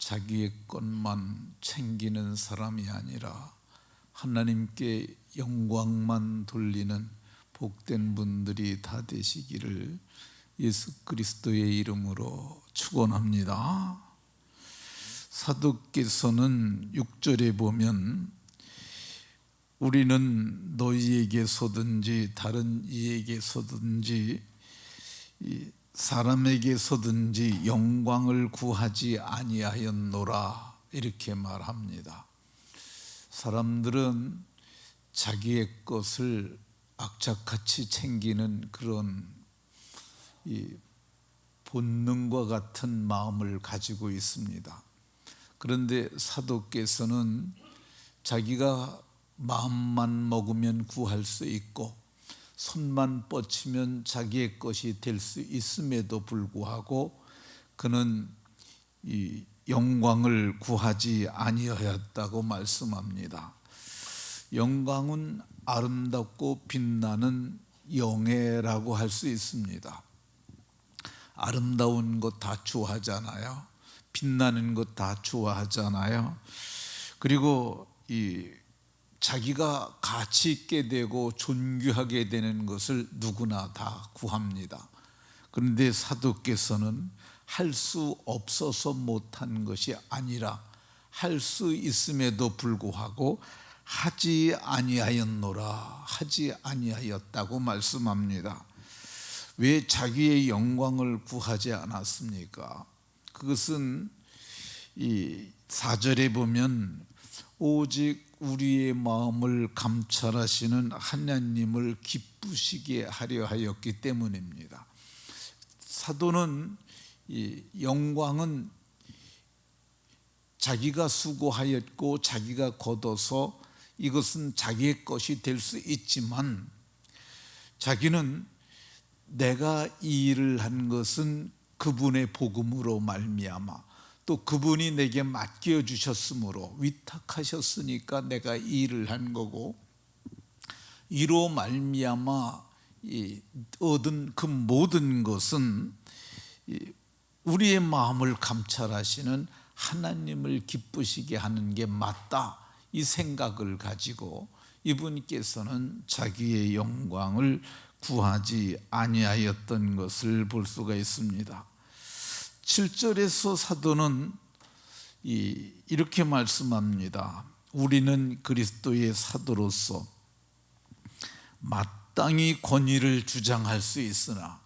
자기의 것만 챙기는 사람이 아니라 하나님께 영광만 돌리는 복된 분들이 다 되시기를 예수 그리스도의 이름으로 축원합니다. 사도께서는 6절에 보면 우리는 너희에게서든지 다른 이에게서든지 사람에게서든지 영광을 구하지 아니하였노라 이렇게 말합니다. 사람들은 자기의 것을 악착같이 챙기는 그런 본능과 같은 마음을 가지고 있습니다. 그런데 사도께서는 자기가 마음만 먹으면 구할 수 있고 손만 뻗치면 자기의 것이 될 수 있음에도 불구하고 그는 이 영광을 구하지 아니하였다고 말씀합니다. 영광은 아름답고 빛나는 영예라고 할 수 있습니다. 아름다운 것 다 좋아하잖아요. 빛나는 것 다 좋아하잖아요. 그리고 자기가 가치 있게 되고 존귀하게 되는 것을 누구나 다 구합니다. 그런데 사도께서는 할 수 없어서 못한 것이 아니라 할 수 있음에도 불구하고 하지 아니하였노라, 하지 아니하였다고 말씀합니다. 왜 자기의 영광을 구하지 않았습니까? 그것은 이 4절에 보면 오직 우리의 마음을 감찰하시는 하나님을 기쁘시게 하려 하였기 때문입니다. 사도는 이 영광은 자기가 수고하였고 자기가 거둬서 이것은 자기의 것이 될 수 있지만 자기는 내가 이 일을 한 것은 그분의 복음으로 말미암아 또 그분이 내게 맡겨주셨으므로 위탁하셨으니까 내가 이 일을 한 거고 이로 말미암아 얻은 그 모든 것은 우리의 마음을 감찰하시는 하나님을 기쁘시게 하는 게 맞다 이 생각을 가지고 이분께서는 자기의 영광을 구하지 아니하였던 것을 볼 수가 있습니다. 7절에서 사도는 이렇게 말씀합니다. 우리는 그리스도의 사도로서 마땅히 권위를 주장할 수 있으나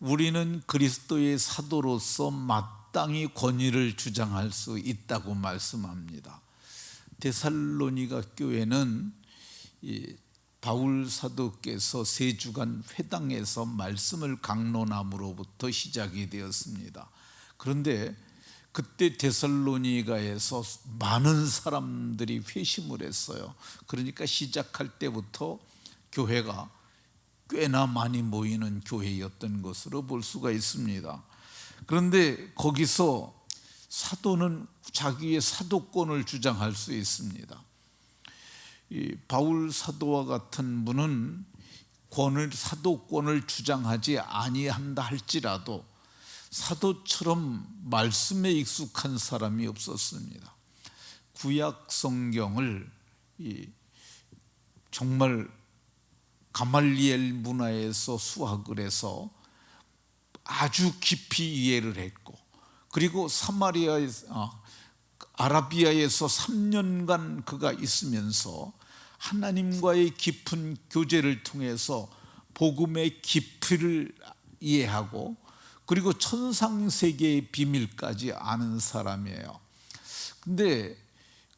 우리는 그리스도의 사도로서 마땅히 권위를 주장할 수 있다고 말씀합니다. 데살로니가 교회는 바울 사도께서 3주간 회당에서 말씀을 강론함으로부터 시작이 되었습니다. 그런데 그때 데살로니가에서 많은 사람들이 회심을 했어요. 그러니까 시작할 때부터 교회가 꽤나 많이 모이는 교회였던 것으로 볼 수가 있습니다. 그런데 거기서 사도는 자기의 사도권을 주장할 수 있습니다. 이 바울 사도와 같은 분은 사도권을 주장하지 아니한다 할지라도 사도처럼 말씀에 익숙한 사람이 없었습니다. 구약 성경을 정말 가말리엘 문화에서 수학을 해서 아주 깊이 이해를 했고 그리고 아라비아에서 3년간 그가 있으면서 하나님과의 깊은 교제를 통해서 복음의 깊이를 이해하고 그리고 천상세계의 비밀까지 아는 사람이에요. 근데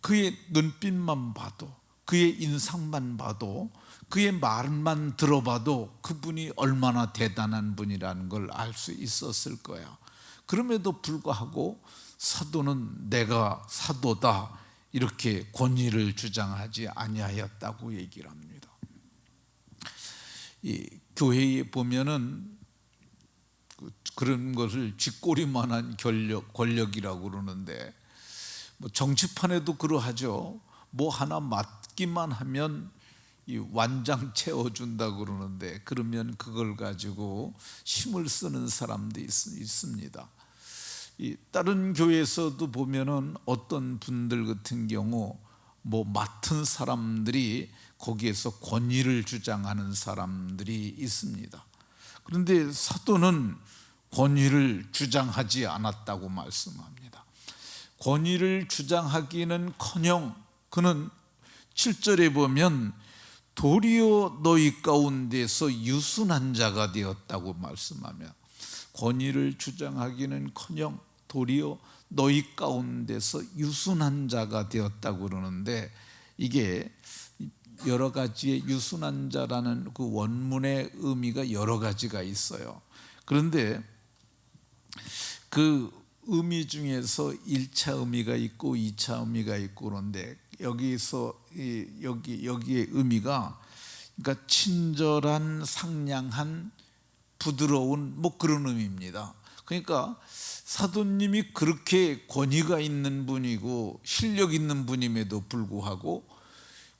그의 눈빛만 봐도 그의 인상만 봐도 그의 말만 들어봐도 그분이 얼마나 대단한 분이라는 걸 알 수 있었을 거예요. 그럼에도 불구하고 사도는 내가 사도다 이렇게 권위를 주장하지 아니하였다고 얘기를 합니다. 이 교회에 보면은 그런 것을 쥐꼬리만한 권력이라고 그러는데 뭐 정치판에도 그러하죠. 뭐 하나 맡기만 하면 이 완장 채워준다고 그러는데 그러면 그걸 가지고 힘을 쓰는 사람도 있습니다. 이 다른 교회에서도 보면은 어떤 분들 같은 경우 뭐 맡은 사람들이 거기에서 권위를 주장하는 사람들이 있습니다. 그런데 사도는 권위를 주장하지 않았다고 말씀합니다. 권위를 주장하기는커녕 그는 7절에 보면 도리어 너희 가운데서 유순한 자가 되었다고 말씀하며, 권위를 주장하기는커녕 도리어 너희 가운데서 유순한 자가 되었다고 그러는데, 이게 여러 가지의 유순한 자라는 그 원문의 의미가 여러 가지가 있어요. 그런데 그 의미 중에서 1차 의미가 있고 2차 의미가 있고 그런데 여기서 여기의 의미가 그러니까 친절한, 상냥한, 부드러운 뭐 그런 의미입니다. 그러니까 사도님이 그렇게 권위가 있는 분이고 실력 있는 분임에도 불구하고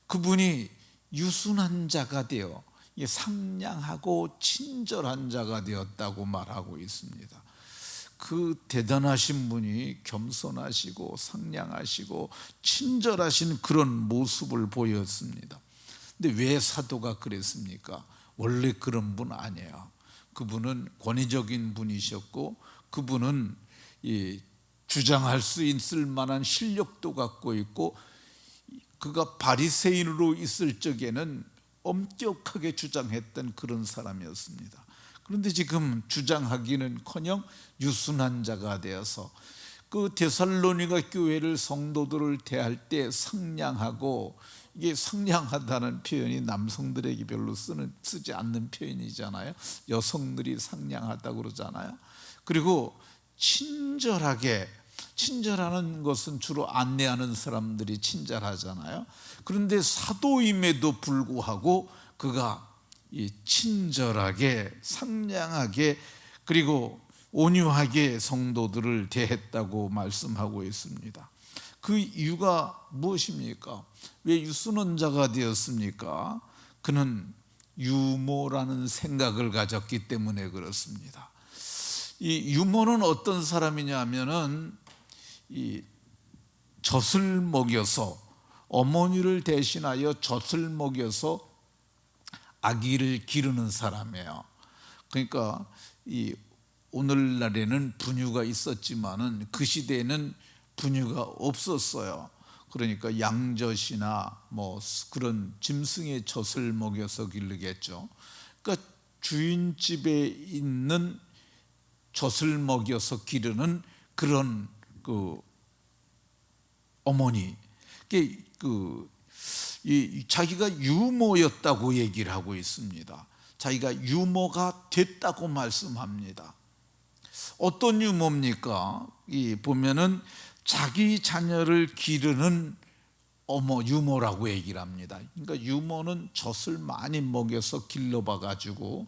그분이 유순한 자가 되어 상냥하고 친절한 자가 되었다고 말하고 있습니다. 그 대단하신 분이 겸손하시고 상냥하시고 친절하신 그런 모습을 보였습니다. 근데 왜 사도가 그랬습니까? 원래 그런 분 아니에요. 그분은 권위적인 분이셨고 그분은 주장할 수 있을 만한 실력도 갖고 있고, 그가 바리새인으로 있을 적에는 엄격하게 주장했던 그런 사람이었습니다. 그런데 지금 주장하기는커녕 유순한 자가 되어서 그 데살로니가 교회를 성도들을 대할 때 상냥하고, 이게 상냥하다는 표현이 남성들에게 별로 쓰지 않는 표현이잖아요. 여성들이 상냥하다고 그러잖아요. 그리고 친절하게, 친절하는 것은 주로 안내하는 사람들이 친절하잖아요. 그런데 사도임에도 불구하고 그가 친절하게, 상냥하게, 그리고 온유하게 성도들을 대했다고 말씀하고 있습니다. 그 이유가 무엇입니까? 왜 유순한 자가 되었습니까? 그는 유모라는 생각을 가졌기 때문에 그렇습니다. 이 유모는 어떤 사람이냐면은 젖을 먹여서, 어머니를 대신하여 젖을 먹여서 아기를 기르는 사람이에요. 그러니까 오늘날에는 분유가 있었지만은 그 시대에는 분유가 없었어요. 그러니까 양젖이나 뭐 그런 짐승의 젖을 먹여서 기르겠죠. 그러니까 주인집에 있는 젖을 먹여서 기르는 그런 그 어머니, 자기가 유모였다고 얘기를 하고 있습니다. 자기가 유모가 됐다고 말씀합니다. 어떤 유모입니까? 보면은 자기 자녀를 기르는 유모라고 얘기를 합니다. 그러니까 유모는 젖을 많이 먹여서 길러봐 가지고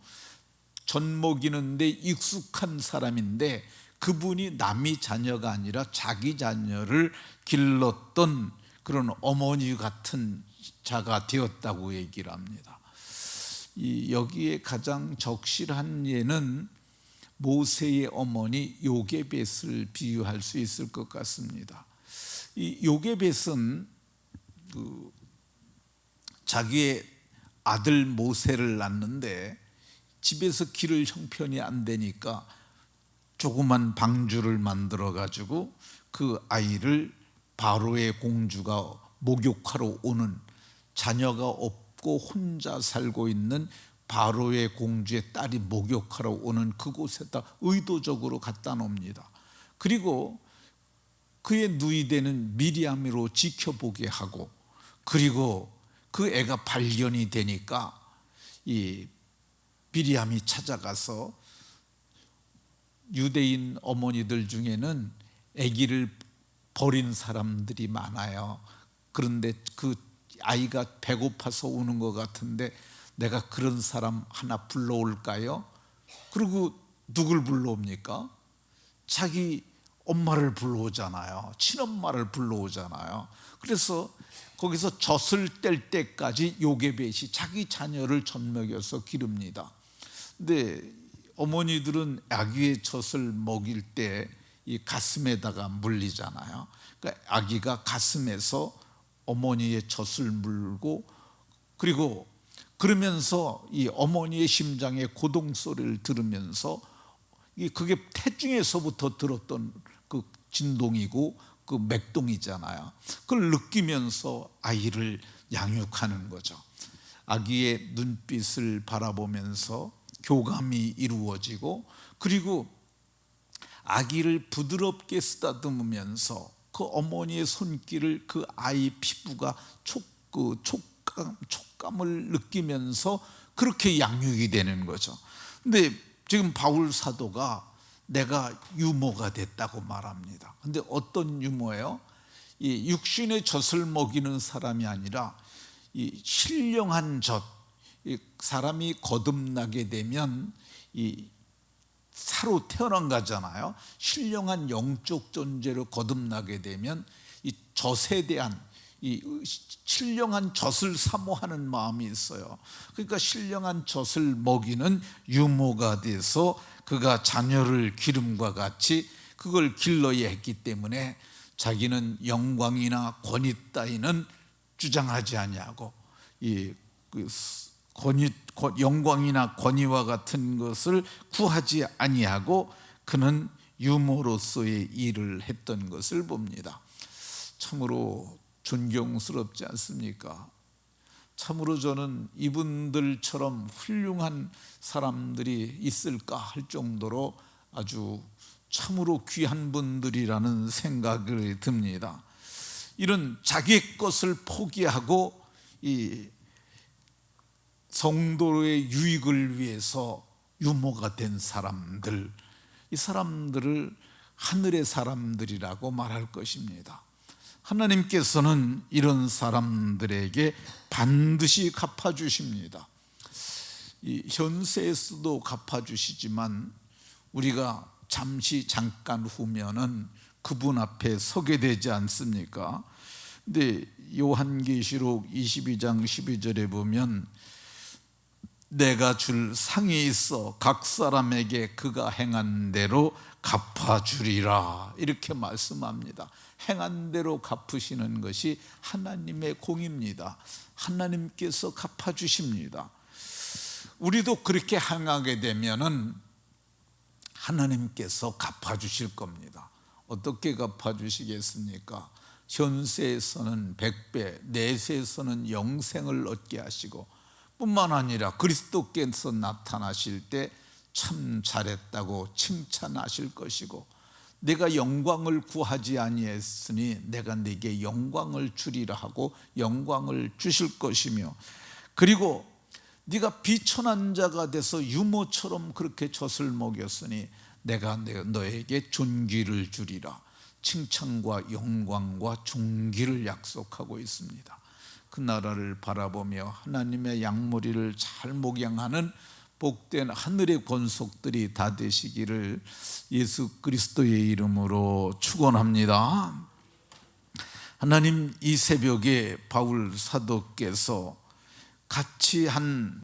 젖 먹이는데 익숙한 사람인데, 그분이 남의 자녀가 아니라 자기 자녀를 길렀던 그런 어머니 같은 자가 되었다고 얘기를 합니다. 여기에 가장 적실한 예는 모세의 어머니 요게벳을 비유할 수 있을 것 같습니다. 이 요게벳은 자기의 아들 모세를 낳는데 집에서 기를 형편이 안 되니까 조그만 방주를 만들어 가지고 그 아이를 바로의 공주가 목욕하러 오는, 자녀가 없고 혼자 살고 있는 바로의 공주의 딸이 목욕하러 오는 그곳에다 의도적으로 갖다 놉니다. 그리고 그의 누이되는 미리암으로 지켜보게 하고, 그리고 그 애가 발견이 되니까 이 미리암이 찾아가서, 유대인 어머니들 중에는 아기를 버린 사람들이 많아요. 그런데 그 아이가 배고파서 우는 것 같은데 내가 그런 사람 하나 불러올까요? 그리고 누굴 불러옵니까? 자기 엄마를 불러오잖아요. 친엄마를 불러오잖아요. 그래서 거기서 젖을 뗄 때까지 요게벳이 자기 자녀를 젖 먹여서 기릅니다. 근데 어머니들은 아기의 젖을 먹일 때 이 가슴에다가 물리잖아요. 그러니까 아기가 가슴에서 어머니의 젖을 물고, 그리고 그러면서 이 어머니의 심장의 고동 소리를 들으면서, 그게 태중에서부터 들었던 그 진동이고 그 맥동이잖아요. 그걸 느끼면서 아이를 양육하는 거죠. 아기의 눈빛을 바라보면서 교감이 이루어지고, 그리고 아기를 부드럽게 쓰다듬으면서 그 어머니의 손길을 그 아이 피부가 촉감을 느끼면서 그렇게 양육이 되는 거죠. 근데 지금 바울 사도가 내가 유모가 됐다고 말합니다. 근데 어떤 유모예요? 이 육신의 젖을 먹이는 사람이 아니라 이 신령한 젖, 사람이 거듭나게 되면 이 새로 태어난 거잖아요. 신령한 영적 존재로 거듭나게 되면 이 젖에 대한, 이 신령한 젖을 사모하는 마음이 있어요. 그러니까 신령한 젖을 먹이는 유모가 돼서 그가 자녀를 기름과 같이 그걸 길러야 했기 때문에 자기는 영광이나 권위 따위는 주장하지 아니하고, 영광이나 권위와 같은 것을 구하지 아니하고 그는 유모로서의 일을 했던 것을 봅니다. 참으로 존경스럽지 않습니까? 참으로 저는 이분들처럼 훌륭한 사람들이 있을까 할 정도로 아주 참으로 귀한 분들이라는 생각이 듭니다. 이런 자기 것을 포기하고 이 성도의 유익을 위해서 유모가 된 사람들, 이 사람들을 하늘의 사람들이라고 말할 것입니다. 하나님께서는 이런 사람들에게 반드시 갚아주십니다. 이 현세에서도 갚아주시지만 우리가 잠깐 후면은 그분 앞에 서게 되지 않습니까? 근데 요한계시록 22장 12절에 보면 내가 줄 상이 있어 각 사람에게 그가 행한 대로 갚아주리라, 이렇게 말씀합니다. 행한 대로 갚으시는 것이 하나님의 공입니다. 하나님께서 갚아주십니다. 우리도 그렇게 행하게 되면은 하나님께서 갚아주실 겁니다. 어떻게 갚아주시겠습니까? 현세에서는 100배, 내세에서는 영생을 얻게 하시고, 뿐만 아니라 그리스도께서 나타나실 때 참 잘했다고 칭찬하실 것이고, 내가 영광을 구하지 아니했으니 내가 네게 영광을 주리라 하고 영광을 주실 것이며, 그리고 네가 비천한 자가 돼서 유모처럼 그렇게 젖을 먹였으니 내가 너에게 존귀를 주리라, 칭찬과 영광과 존귀를 약속하고 있습니다. 그 나라를 바라보며 하나님의 양머리를 잘 목양하는 복된 하늘의 권속들이 다 되시기를 예수 그리스도의 이름으로 축원합니다. 하나님, 이 새벽에 바울 사도께서 같이 한